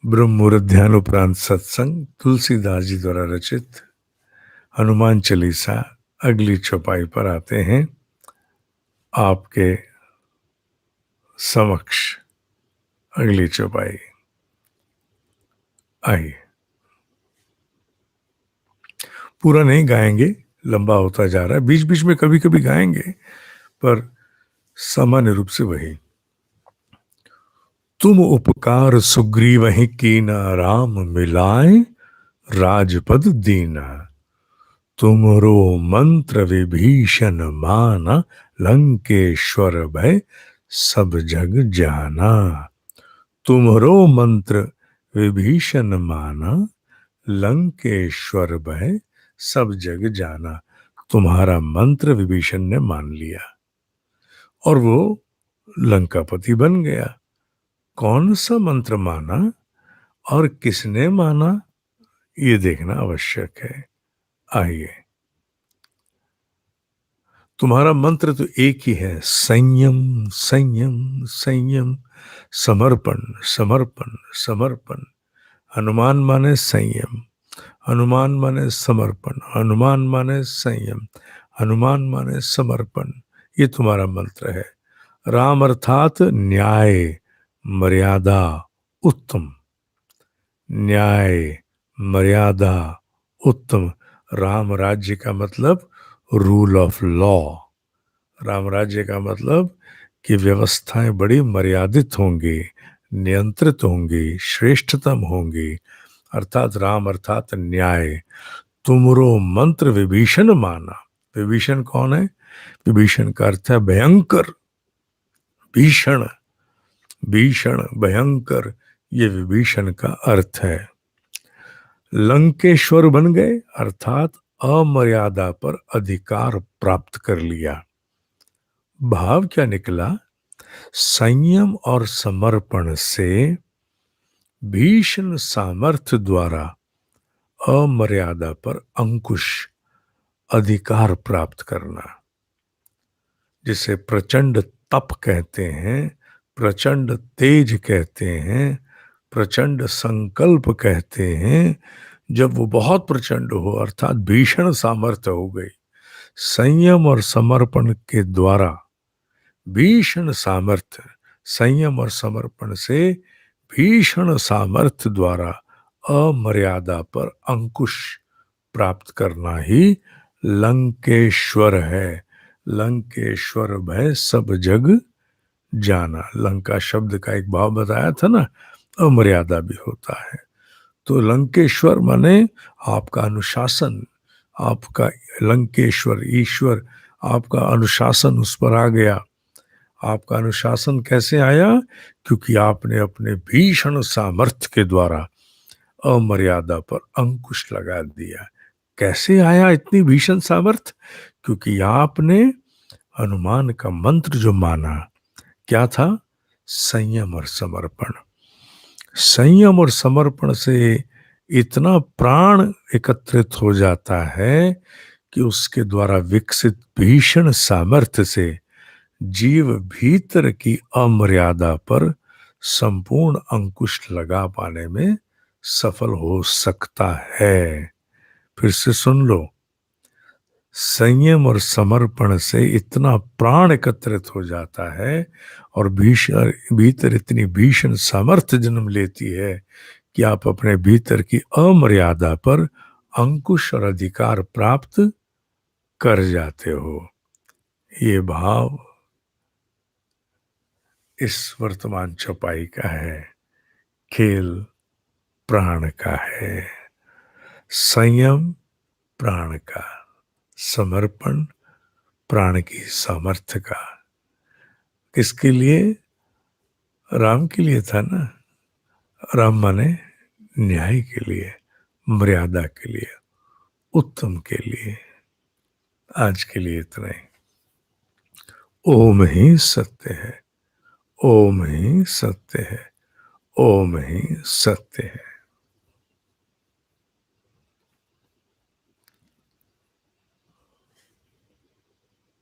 ब्रह्म मुहूर्त ध्यान उपरांत सत्संग तुलसीदास जी द्वारा रचित हनुमान चालीसा अगली चौपाई पर आते हैं आपके समक्ष। अगली चौपाई आइए। पूरा नहीं गाएंगे, लंबा होता जा रहा है, बीच बीच में कभी कभी गाएंगे, पर सामान्य रूप से वही। तुम उपकार सुग्रीवहि कीना, राम मिलाए राजपद दीना। तुमरो मंत्र विभीषण माना, लंकेश्वर भय सब जग जाना। तुमरो मंत्र विभीषण माना, लंकेश्वर भय सब जग जाना। तुम्हारा मंत्र विभीषण ने मान लिया और वो लंकापति बन गया। कौन सा मंत्र माना और किसने माना, ये देखना आवश्यक है। आइए। तुम्हारा मंत्र तो एक ही है, संयम संयम संयम, समर्पण समर्पण समर्पण। हनुमान माने संयम, हनुमान माने समर्पण, हनुमान माने संयम, हनुमान माने समर्पण। ये तुम्हारा मंत्र है। राम अर्थात न्याय, मर्यादा, उत्तम। न्याय, मर्यादा, उत्तम। राम राज्य का मतलब रूल ऑफ लॉ। राम राज्य का मतलब कि व्यवस्थाएं बड़ी मर्यादित होंगी, नियंत्रित होंगी, श्रेष्ठतम होंगी। अर्थात राम अर्थात न्याय। तुमरो मंत्र विभीषण माना। विभीषण कौन है? विभीषण का अर्थ है भयंकर, भीषण, भीषण, भयंकर। ये विभीषण का अर्थ है। लंकेश्वर बन गए अर्थात अमर्यादा पर अधिकार प्राप्त कर लिया। भाव क्या निकला? संयम और समर्पण से भीषण सामर्थ्य द्वारा अमर्यादा पर अंकुश, अधिकार प्राप्त करना। जिसे प्रचंड तप कहते हैं, प्रचंड तेज कहते हैं, प्रचंड संकल्प कहते हैं। जब वो बहुत प्रचंड हो अर्थात भीषण सामर्थ्य हो गई, संयम और समर्पण के द्वारा भीषण सामर्थ्य, संयम और समर्पण से भीषण सामर्थ्य द्वारा अमर्यादा पर अंकुश प्राप्त करना ही लंकेश्वर है। लंकेश्वर भय सब जग जाना। लंका शब्द का एक भाव बताया था ना, अमर्यादा भी होता है। तो लंकेश्वर माने आपका अनुशासन, आपका लंकेश्वर ईश्वर, आपका अनुशासन उस पर आ गया। आपका अनुशासन कैसे आया? क्योंकि आपने अपने भीषण सामर्थ्य के द्वारा अमर्यादा पर अंकुश लगा दिया। कैसे आया इतनी भीषण सामर्थ्य? क्योंकि आपने हनुमान का मंत्र जो माना, क्या था? संयम और समर्पण। संयम और समर्पण से इतना प्राण एकत्रित हो जाता है कि उसके द्वारा विकसित भीषण सामर्थ्य से जीव भीतर की अमर्यादा पर संपूर्ण अंकुश लगा पाने में सफल हो सकता है। फिर से सुन लो। संयम और समर्पण से इतना प्राण एकत्रित हो जाता है और भीषण भीतर इतनी भीषण सामर्थ्य जन्म लेती है कि आप अपने भीतर की अमर्यादा पर अंकुश और अधिकार प्राप्त कर जाते हो। ये भाव इस वर्तमान चौपाई का है। खेल प्राण का है, संयम प्राण का, समर्पण प्राण की सामर्थ्य का। किसके लिए? राम के लिए था ना। राम माने न्याय के लिए, मर्यादा के लिए, उत्तम के लिए। आज के लिए इतना ही। ओम ही सत्य है, ओम ही सत्य है, ओम ही सत्य है।